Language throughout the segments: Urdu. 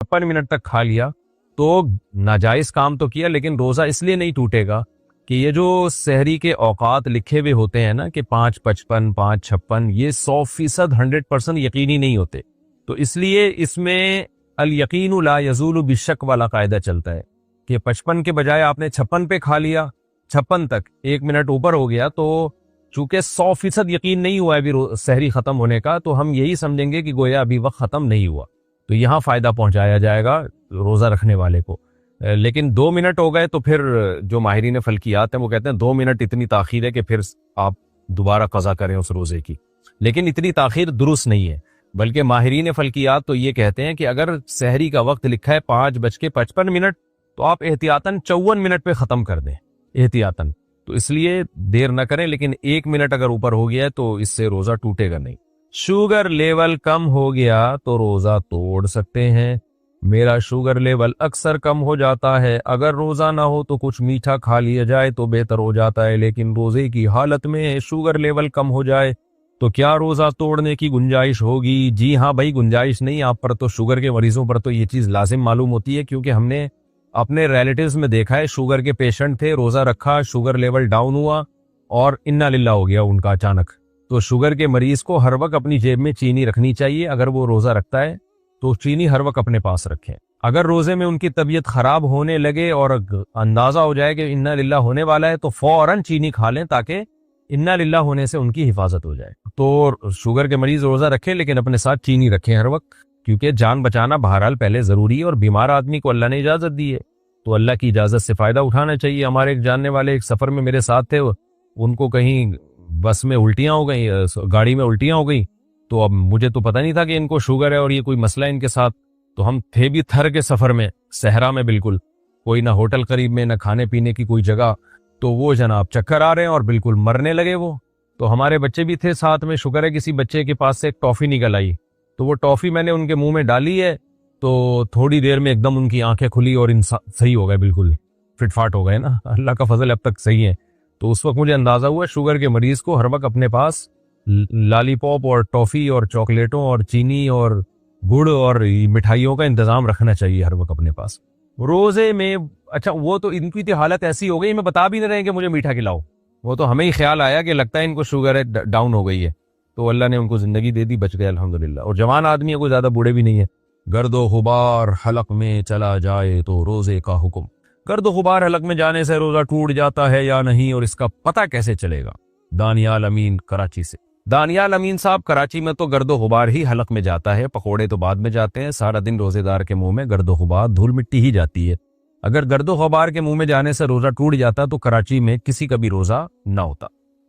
56 منٹ تک کھا لیا تو ناجائز کام تو کیا، لیکن روزہ اس لیے نہیں ٹوٹے گا کہ یہ جو سحری کے اوقات لکھے ہوئے ہوتے ہیں نا کہ 5:55 5:56، یہ 100% 100% یقینی نہیں ہوتے، تو اس لیے اس میں الیقین لا یزول بالشک والا قاعدہ چلتا ہے کہ 55 کے بجائے آپ نے 56 پہ کھا لیا، 56 تک 1 منٹ اوپر ہو گیا، تو چونکہ 100% یقین نہیں ہوا ہے ابھی سحری ختم ہونے کا، تو ہم یہی سمجھیں گے کہ گویا ابھی وقت ختم نہیں ہوا، تو یہاں فائدہ پہنچایا جائے گا روزہ رکھنے والے کو۔ لیکن 2 منٹ ہو گئے تو پھر جو ماہرین فلکیات ہیں وہ کہتے ہیں 2 منٹ اتنی تاخیر ہے کہ پھر آپ دوبارہ قضا کریں اس روزے کی، لیکن اتنی تاخیر درست نہیں ہے، بلکہ ماہرین فلکیات تو یہ کہتے ہیں کہ اگر سحری کا وقت لکھا ہے 5:55 تو آپ احتیاطاً 54 منٹ پہ ختم کر دیں احتیاطاً، تو اس لیے دیر نہ کریں، لیکن 1 منٹ اگر اوپر ہو گیا تو اس سے روزہ ٹوٹے گا نہیں۔ شوگر لیول کم ہو گیا تو روزہ توڑ سکتے ہیں۔ میرا شوگر لیول اکثر کم ہو جاتا ہے، اگر روزہ نہ ہو تو کچھ میٹھا کھا لیا جائے تو بہتر ہو جاتا ہے، لیکن روزے کی حالت میں شوگر لیول کم ہو جائے تو کیا روزہ توڑنے کی گنجائش ہوگی؟ جی ہاں بھائی، گنجائش نہیں، آپ پر تو شوگر کے مریضوں پر تو یہ چیز لازم معلوم ہوتی ہے، کیونکہ ہم نے اپنے ریلیٹیوز میں دیکھا ہے شوگر کے پیشنٹ تھے، روزہ رکھا، شوگر لیول ڈاؤن ہوا اور انا للہ ہو گیا ان کا اچانک۔ تو شوگر کے مریض کو ہر وقت اپنی جیب میں چینی رکھنی چاہیے، اگر وہ روزہ رکھتا ہے تو چینی ہر وقت اپنے پاس رکھیں۔ اگر روزے میں ان کی طبیعت خراب ہونے لگے اور اندازہ ہو جائے کہ انا للہ ہونے والا ہے تو فوراً چینی کھا لیں تاکہ انا للہ ہونے سے ان کی حفاظت ہو جائے۔ تو شوگر کے مریض روزہ رکھیں لیکن اپنے ساتھ چینی رکھیں ہر وقت، کیونکہ جان بچانا بہرحال پہلے ضروری ہے، اور بیمار آدمی کو اللہ نے اجازت دی ہے تو اللہ کی اجازت سے فائدہ اٹھانا چاہیے۔ ہمارے ایک جاننے والے ایک سفر میں میرے ساتھ تھے، ان کو کہیں بس میں الٹیاں ہو گئیں، گاڑی میں الٹیاں ہو گئیں، تو اب مجھے تو پتہ نہیں تھا کہ ان کو شوگر ہے اور یہ کوئی مسئلہ ہے ان کے ساتھ، تو ہم تھے بھی تھر کے سفر میں، صحرا میں، بالکل کوئی نہ ہوٹل قریب میں، نہ کھانے پینے کی کوئی جگہ، تو وہ جناب چکر آ رہے ہیں اور بالکل مرنے لگے وہ، تو ہمارے بچے بھی تھے ساتھ میں، شکر ہے کسی بچے کے پاس سے ایک ٹافی نکل آئی، تو وہ ٹافی میں نے ان کے منہ میں ڈالی ہے تو تھوڑی دیر میں ایک دم ان کی آنکھیں کھلی اور صحیح ہو گئے، بالکل فٹ فاٹ ہو گئے نا، اللہ کا فضل اب تک صحیح ہے۔ تو اس وقت مجھے اندازہ ہوا شوگر کے مریض کو ہر وقت اپنے پاس لالی پاپ اور ٹافی اور چاکلیٹوں اور چینی اور گڑ اور مٹھائیوں کا انتظام رکھنا چاہیے ہر وقت اپنے پاس روزے میں۔ اچھا وہ تو ان کی حالت ایسی ہو گئی، میں بتا بھی نہ رہے کہ مجھے میٹھا کھلاؤ، وہ تو ہمیں ہی خیال آیا کہ لگتا ہے ان کو شوگر ہے، ڈاؤن ہو گئی ہے، تو اللہ نے ان کو زندگی دے دی، بچ گئے الحمدللہ، اور جوان آدمی ہے، کوئی زیادہ بوڑھے بھی نہیں ہے۔ گرد و غبار حلق میں چلا جائے تو روزے کا حکم۔ گرد و غبار حلق میں جانے سے روزہ ٹوٹ جاتا ہے یا نہیں، اور اس کا پتہ کیسے چلے گا؟ دانیال امین کراچی سے۔ دانیال امین صاحب، کراچی میں تو گرد و غبار ہی حلق میں جاتا ہے، پکوڑے تو بعد میں جاتے ہیں، سارا دن روزے دار کے منہ میں گرد و غبار دھول مٹی ہی جاتی ہے۔ اگر گرد و غبار کے منہ میں جانے سے روزہ ٹوٹ جاتا تو کراچی میں کسی کا بھی روزہ نہ ہوتا۔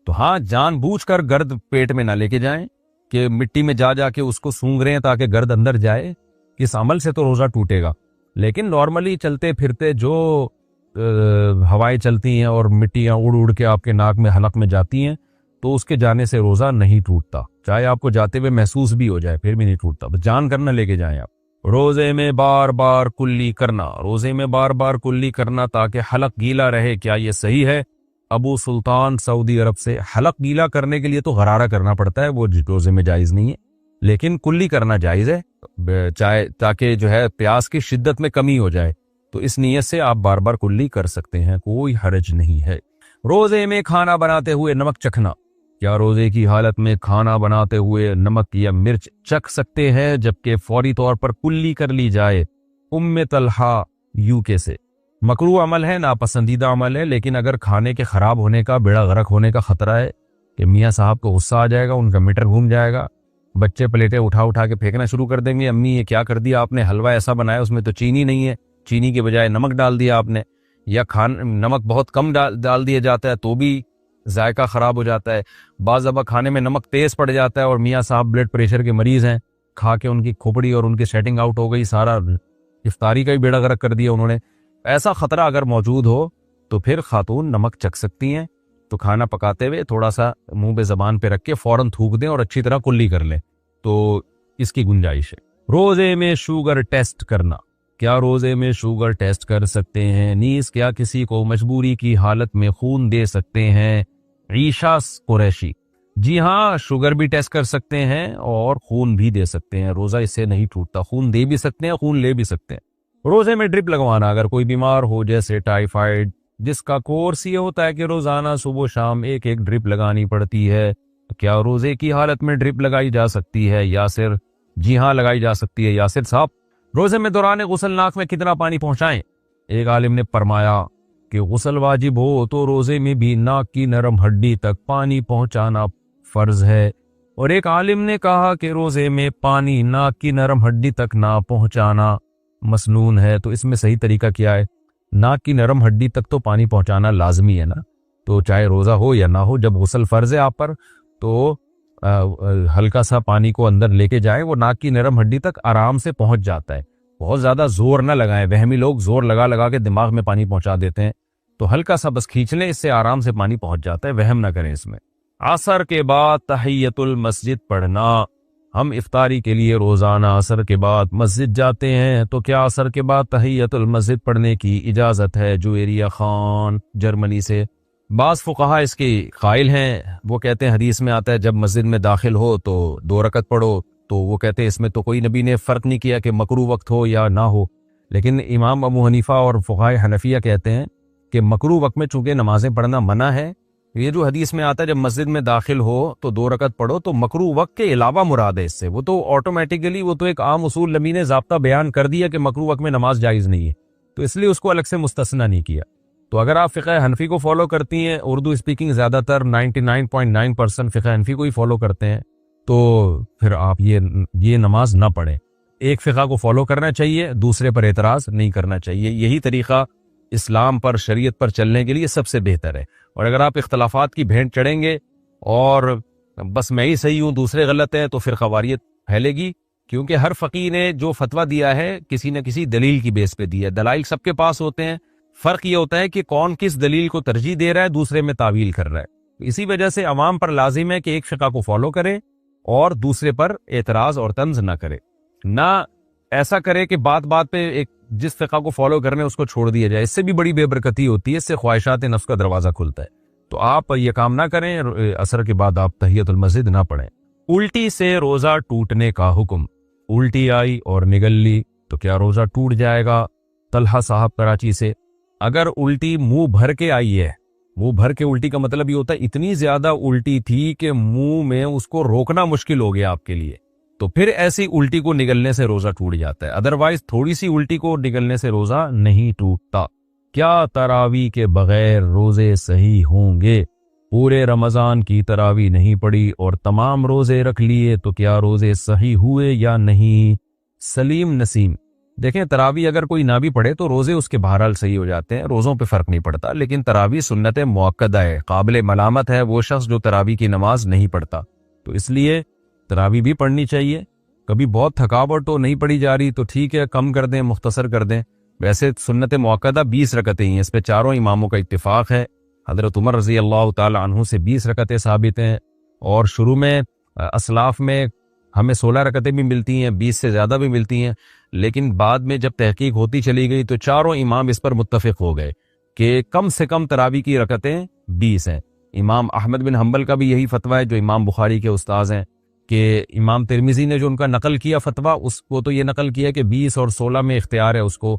تو ہاں، جان بوجھ کر گرد پیٹ میں نہ لے کے جائیں کہ مٹی میں جا جا کے اس کو سونگ رہے ہیں تاکہ گرد اندر جائے، اس عمل سے تو روزہ ٹوٹے گا۔ لیکن نارملی چلتے پھرتے جو ہوائیں چلتی ہیں اور مٹیاں اڑ اڑ کے آپ کے ناک میں حلق میں جاتی ہیں تو اس کے جانے سے روزہ نہیں ٹوٹتا، چاہے آپ کو جاتے ہوئے محسوس بھی ہو جائے پھر بھی نہیں ٹوٹتا، بس جان کرنا لے کے جائیں آپ۔ روزے میں بار بار کلی کرنا، روزے میں بار بار کلی کرنا تاکہ حلق گیلا رہے، کیا یہ صحیح ہے؟ ابو سلطان سعودی عرب سے۔ حلق گیلا کرنے کے لیے تو غرارہ کرنا پڑتا ہے، وہ روزے میں جائز نہیں ہے، لیکن کلی کرنا جائز ہے، چاہے تاکہ جو ہے پیاس کی شدت میں کمی ہو جائے، تو اس نیت سے آپ بار بار کلی کر سکتے ہیں، کوئی حرج نہیں ہے۔ روزے میں کھانا بناتے ہوئے نمک چکھنا، کیا روزے کی حالت میں کھانا بناتے ہوئے نمک یا مرچ چکھ سکتے ہیں جبکہ فوری طور پر کلی کر لی جائے؟ ام طلحہ UK سے۔ مکروہ عمل ہے، ناپسندیدہ عمل ہے، لیکن اگر کھانے کے خراب ہونے کا، بیڑا غرق ہونے کا خطرہ ہے کہ میاں صاحب کو غصہ آ جائے گا، ان کا میٹر گھوم جائے گا، بچے پلیٹیں اٹھا اٹھا کے پھینکنا شروع کر دیں گے، امی یہ کیا کر دیا آپ نے، حلوہ ایسا بنایا اس میں تو چینی نہیں ہے، چینی کے بجائے نمک ڈال دیا آپ نے، یا نمک بہت کم ڈال دیا جاتا ہے تو بھی ذائقہ خراب ہو جاتا ہے، بعض دفعہ کھانے میں نمک تیز پڑ جاتا ہے اور میاں صاحب بلڈ پریشر کے مریض ہیں، کھا کے ان کی کھوپڑی اور ان کی سیٹنگ آؤٹ ہو گئی، سارا افطاری کا ہی بیڑا غرق کر دیا انہوں نے۔ ایسا خطرہ اگر موجود ہو تو پھر خاتون نمک چکھ سکتی ہیں، تو کھانا پکاتے ہوئے تھوڑا سا منہ پہ زبان پہ رکھ کے فوراً تھوک دیں اور اچھی طرح کلی کر لیں، تو اس کی گنجائش ہے۔ روزے میں شوگر ٹیسٹ کرنا، کیا روزے میں شوگر ٹیسٹ کر سکتے ہیں؟ نیز کیا کسی کو مجبوری کی حالت میں خون دے سکتے ہیں؟ عیشا قریشی۔ جی ہاں، شوگر بھی ٹیسٹ کر سکتے ہیں اور خون بھی دے سکتے ہیں، روزہ اس سے نہیں ٹوٹتا، خون دے بھی سکتے ہیں، خون لے بھی سکتے ہیں۔ روزے میں ڈرپ لگوانا، اگر کوئی بیمار ہو جیسے ٹائیفائڈ، جس کا کورس یہ ہوتا ہے کہ روزانہ صبح و شام ایک ایک ڈرپ لگانی پڑتی ہے، کیا روزے کی حالت میں ڈرپ لگائی جا سکتی ہے یاسر؟ جی ہاں لگائی جا سکتی ہے یاسر صاحب۔ روزے میں دوران غسل ناک میں کتنا پانی پہنچائیں؟ ایک عالم نے فرمایا کہ غسل واجب ہو تو روزے میں بھی ناک کی نرم ہڈی تک پانی پہنچانا فرض ہے، اور ایک عالم نے کہا کہ روزے میں پانی ناک کی نرم ہڈی تک نہ پہنچانا مسنون ہے۔ تو اس میں صحیح طریقہ کیا ہے؟ ناک کی نرم ہڈی تک تو پانی پہنچانا لازمی ہے نا، تو چاہے روزہ ہو یا نہ ہو، جب غسل فرض ہے آپ پر تو ہلکا سا پانی کو اندر لے کے جائیں، وہ ناک کی نرم ہڈی تک آرام سے پہنچ جاتا ہے۔ بہت زیادہ زور نہ لگائیں، وہمی لوگ زور لگا لگا کے دماغ میں پانی پہنچا دیتے ہیں، تو ہلکا سا بس کھینچ لیں، اس سے آرام سے پانی پہنچ جاتا ہے، وہم نہ کریں اس میں۔ عصر کے بعد تحیت المسجد پڑھنا، ہم افطاری کے لیے روزانہ عصر کے بعد مسجد جاتے ہیں، تو کیا عصر کے بعد تحیت المسجد پڑھنے کی اجازت ہے؟ جویریہ خان جرمنی سے۔ بعض فقہا اس کی قائل ہیں، وہ کہتے ہیں حدیث میں آتا ہے جب مسجد میں داخل ہو تو 2 رکعت پڑھو، تو وہ کہتے ہیں اس میں تو کوئی نبی نے فرق نہیں کیا کہ مکروہ وقت ہو یا نہ ہو، لیکن امام ابو حنیفہ اور فقہائے حنفیہ کہتے ہیں کہ مکروہ وقت میں چونکہ نمازیں پڑھنا منع ہے، یہ جو حدیث میں آتا ہے جب مسجد میں داخل ہو تو 2 رکعت پڑھو، تو مکروہ وقت کے علاوہ مراد ہے اس سے، وہ تو آٹومیٹیکلی وہ تو ایک عام اصول نبی نے ضابطہ بیان کر دیا کہ مکروہ وقت میں نماز جائز نہیں ہے، تو اس لیے اس کو الگ سے مستثنیٰ نہیں کیا۔ تو اگر آپ فقہ حنفی کو فالو کرتی ہیں، اردو اسپیکنگ زیادہ تر 99.9% فقہ حنفی کو ہی فالو کرتے ہیں، تو پھر آپ یہ نماز نہ پڑھیں۔ ایک فقہ کو فالو کرنا چاہیے، دوسرے پر اعتراض نہیں کرنا چاہیے، یہی طریقہ اسلام پر، شریعت پر چلنے کے لیے سب سے بہتر ہے۔ اور اگر آپ اختلافات کی بھینٹ چڑھیں گے اور بس میں ہی صحیح ہوں دوسرے غلط ہیں، تو پھر خواریت پھیلے گی، کیونکہ ہر فقیہ نے جو فتویٰ دیا ہے کسی نہ کسی دلیل کی بیس پہ دیا ہے، دلائل سب کے پاس ہوتے ہیں، فرق یہ ہوتا ہے کہ کون کس دلیل کو ترجیح دے رہا ہے، دوسرے میں تعویل کر رہا ہے۔ اسی وجہ سے عوام پر لازم ہے کہ ایک فقہ کو فالو کرے اور دوسرے پر اعتراض اور طنز نہ کرے، نہ ایسا کرے کہ بات بات پہ ایک جس فقہ کو فالو کرنے اس کو چھوڑ دیا جائے، اس سے بھی بڑی بے برکتی ہوتی ہے، اس سے خواہشات نفس کا دروازہ کھلتا ہے۔ تو آپ یہ کام نہ کریں، عصر کے بعد آپ تحیت المسجد نہ پڑھیں۔ الٹی سے روزہ ٹوٹنے کا حکم، الٹی آئی اور نگل لی تو کیا روزہ ٹوٹ جائے گا؟ طلحہ صاحب کراچی سے، اگر الٹی منہ بھر کے آئی ہے، منہ بھر کے الٹی کا مطلب یہ ہوتا ہے اتنی زیادہ الٹی تھی کہ منہ میں اس کو روکنا مشکل ہو گیا آپ کے لیے، تو پھر ایسی الٹی کو نگلنے سے روزہ ٹوٹ جاتا ہے، ادروائز تھوڑی سی الٹی کو نگلنے سے روزہ نہیں ٹوٹتا۔ کیا تراویح کے بغیر روزے صحیح ہوں گے؟ پورے رمضان کی تراویح نہیں پڑی اور تمام روزے رکھ لیے تو کیا روزے صحیح ہوئے یا نہیں؟ سلیم نسیم، دیکھیں تراویح اگر کوئی نہ بھی پڑھے تو روزے اس کے بہرحال صحیح ہو جاتے ہیں، روزوں پہ فرق نہیں پڑتا، لیکن تراویح سنت مؤکدہ ہے، قابل ملامت ہے وہ شخص جو تراویح کی نماز نہیں پڑھتا، تو اس لیے تراویح بھی پڑھنی چاہیے۔ کبھی بہت تھکاوٹ ہو نہیں پڑھی جا رہی تو ٹھیک ہے، کم کر دیں، مختصر کر دیں۔ ویسے سنت مؤکدہ 20 رکعتیں ہیں، اس پہ چاروں اماموں کا اتفاق ہے، حضرت عمر رضی اللہ تعالی عنہ سے 20 رکعتیں ثابت ہیں، اور شروع میں اسلاف میں ہمیں 16 رکعتیں بھی ملتی ہیں، 20 سے زیادہ بھی ملتی ہیں، لیکن بعد میں جب تحقیق ہوتی چلی گئی تو چاروں امام اس پر متفق ہو گئے کہ کم سے کم تراویح کی رکعتیں 20 ہیں۔ امام احمد بن حنبل کا بھی یہی فتویٰ ہے جو امام بخاری کے استاذ ہیں، کہ امام ترمذی نے جو ان کا نقل کیا فتویٰ، اس کو تو یہ نقل کیا کہ 20 اور 16 میں اختیار ہے اس کو،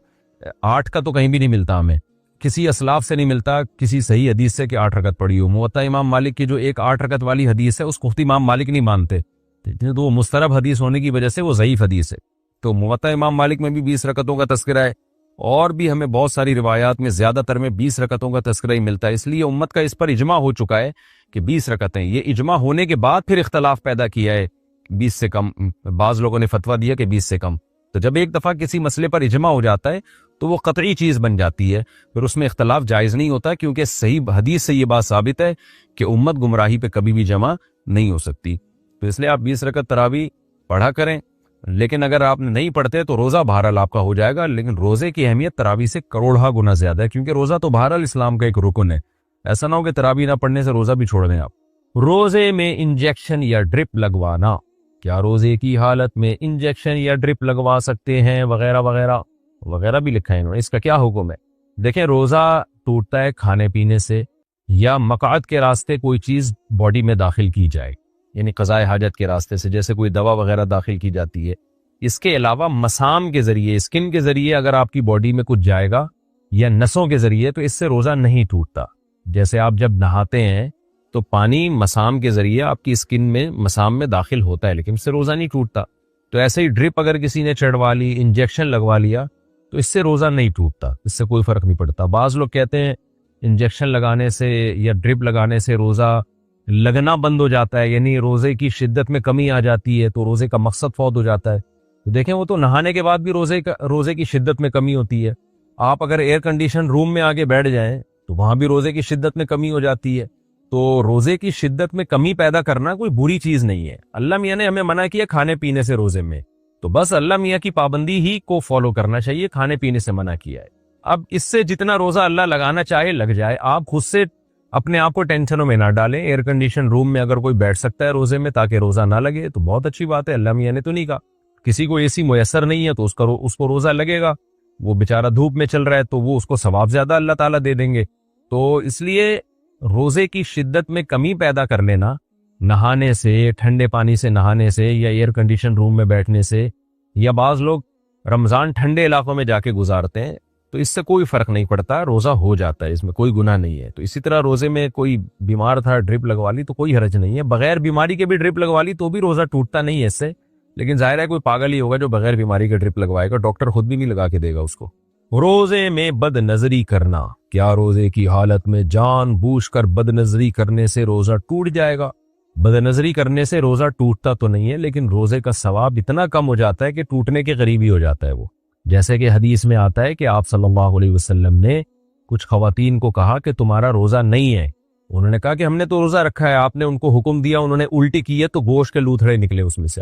8 کا تو کہیں بھی نہیں ملتا، ہمیں کسی اسلاف سے نہیں ملتا کسی صحیح حدیث سے کہ 8 رکعت پڑھی ہو۔ موطا امام مالک کی جو ایک 8 رکعت والی حدیث ہے اس کو خود امام مالک نہیں مانتے، تو وہ مسترب حدیث ہونے کی وجہ سے وہ ضعیف حدیث ہے، تو موطا امام مالک میں بھی 20 رکعتوں کا تذکرہ ہے، اور بھی ہمیں بہت ساری روایات میں زیادہ تر میں 20 رکعتوں کا تذکرہ ہی ملتا ہے، اس لیے امت کا اس پر اجماع ہو چکا ہے کہ 20 رکعتیں۔ یہ اجماع ہونے کے بعد پھر اختلاف پیدا کیا ہے 20 سے کم، بعض لوگوں نے فتویٰ دیا کہ 20 سے کم، تو جب ایک دفعہ کسی مسئلے پر اجماع ہو جاتا ہے تو وہ قطعی چیز بن جاتی ہے، پھر اس میں اختلاف جائز نہیں ہوتا، کیونکہ صحیح حدیث سے یہ بات ثابت ہے کہ امت گمراہی پہ کبھی بھی جمع نہیں ہو سکتی، تو اس لیے آپ 20 رکعت تراویح پڑھا کریں، لیکن اگر آپ نہیں پڑھتے تو روزہ بہرحال آپ کا ہو جائے گا، لیکن روزے کی اہمیت تراویح سے کروڑہ گنا زیادہ ہے، کیونکہ روزہ تو بہرحال اسلام کا ایک رکن ہے، ایسا نہ ہو کہ تراویح نہ پڑھنے سے روزہ بھی چھوڑ دیں آپ۔ روزے میں انجیکشن یا ڈرپ لگوانا، کیا روزے کی حالت میں انجیکشن یا ڈرپ لگوا سکتے ہیں وغیرہ وغیرہ وغیرہ بھی لکھا ہے انہوں نے، اس کا کیا حکم ہے؟ دیکھیں روزہ ٹوٹتا ہے کھانے پینے سے، یا مقعد کے راستے کوئی چیز باڈی میں داخل کی جائے، یعنی قضاء حاجت کے راستے سے جیسے کوئی دوا وغیرہ داخل کی جاتی ہے۔ اس کے علاوہ مسام کے ذریعے، اسکن کے ذریعے اگر آپ کی باڈی میں کچھ جائے گا یا نسوں کے ذریعے، تو اس سے روزہ نہیں ٹوٹتا۔ جیسے آپ جب نہاتے ہیں تو پانی مسام کے ذریعے آپ کی اسکن میں، مسام میں داخل ہوتا ہے، لیکن اس سے روزہ نہیں ٹوٹتا۔ تو ایسے ہی ڈرپ اگر کسی نے چڑھوا لی، انجیکشن لگوا لیا، تو اس سے روزہ نہیں ٹوٹتا، اس سے کوئی فرق نہیں پڑتا۔ بعض لوگ کہتے ہیں انجیکشن لگانے سے یا ڈرپ لگانے سے روزہ لگنا بند ہو جاتا ہے، یعنی روزے کی شدت میں کمی آ جاتی ہے، تو روزے کا مقصد فوت ہو جاتا ہے۔ تو دیکھیں وہ تو نہانے کے بعد بھی روزے کی شدت میں کمی ہوتی ہے۔ آپ اگر ایئر کنڈیشن روم میں آگے بیٹھ جائیں تو وہاں بھی روزے کی شدت میں کمی ہو جاتی ہے۔ تو روزے کی شدت میں کمی پیدا کرنا کوئی بری چیز نہیں ہے۔ اللہ میاں نے ہمیں منع کیا کھانے پینے سے روزے میں، تو بس اللہ میاں کی پابندی ہی کو فالو کرنا چاہیے، کھانے پینے سے منع کیا ہے۔ اب اس سے جتنا روزہ اللہ لگانا چاہے لگ جائے، آپ خود سے اپنے آپ کو ٹینشنوں میں نہ ڈالیں۔ ایئر کنڈیشن روم میں اگر کوئی بیٹھ سکتا ہے روزے میں تاکہ روزہ نہ لگے تو بہت اچھی بات ہے، اللہ میاں نے تو نہیں کہا۔ کسی کو اے سی میسر نہیں ہے تو اس کو روزہ لگے گا، وہ بیچارہ دھوپ میں چل رہا ہے تو وہ اس کو ثواب زیادہ اللہ تعالیٰ دے دیں گے۔ تو اس لیے روزے کی شدت میں کمی پیدا کر لینا نہانے سے، ٹھنڈے پانی سے نہانے سے یا ایئر کنڈیشن روم میں بیٹھنے سے، یا بعض لوگ رمضان ٹھنڈے علاقوں میں جا کے گزارتے ہیں، تو اس سے کوئی فرق نہیں پڑتا، روزہ ہو جاتا ہے، اس میں کوئی گناہ نہیں ہے۔ تو اسی طرح روزے میں کوئی بیمار تھا، ڈرپ لگوا لی تو کوئی حرج نہیں ہے، بغیر بیماری کے بھی ڈرپ لگوا لی تو بھی روزہ ٹوٹتا نہیں ہے اس سے، لیکن ظاہر ہے کوئی پاگل ہی ہوگا جو بغیر بیماری کے ڈرپ لگوائے گا، ڈاکٹر خود بھی نہیں لگا کے دے گا اس کو۔ روزے میں بد نظری کرنا، کیا روزے کی حالت میں جان بوجھ کر بد نظری کرنے سے روزہ ٹوٹ جائے گا؟ بد نظری کرنے سے روزہ ٹوٹتا تو نہیں ہے، لیکن روزے کا ثواب اتنا کم ہو جاتا ہے کہ ٹوٹنے کے قریب ہی ہو جاتا ہے وہ۔ جیسے کہ حدیث میں آتا ہے کہ آپ صلی اللہ علیہ وسلم نے کچھ خواتین کو کہا کہ تمہارا روزہ نہیں ہے، انہوں نے کہا کہ ہم نے تو روزہ رکھا ہے، آپ نے ان کو حکم دیا، انہوں نے الٹی کی ہے تو گوشت کے لوتھڑے نکلے اس میں سے۔